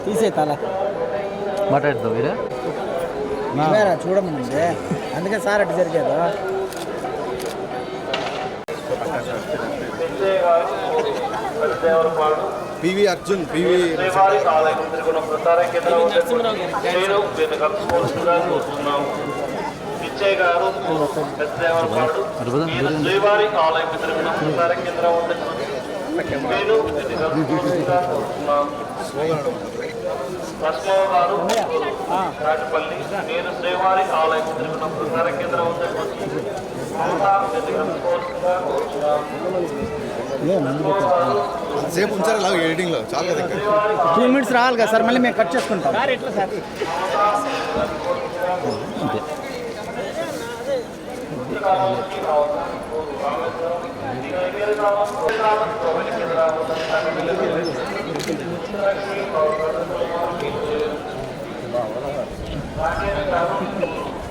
తీసే తల మాట్లాడుతావు వీరే చూడమండి అందుకే సార్ అటు జరిగారు పివి అర్జున్ పివి పిచ్చయ్య గారు పెద్దదేవరపాడు శ్రీవారి ఆలయం తిరుగుతున్న ప్రసార కేంద్రం లక్ష్మయ్య గారు నాటిపల్లి నేను శ్రీవారి ఆలయం తిరుగుతున్న ప్రసార కేంద్రం సేపు ఉంచారు అలాగే ఎడిటింగ్ లో చాలా 2 minutes రావాలి కదా సార్ మళ్ళీ మేము కట్ చేసుకుంటాం ఎట్లా సార్ అంతే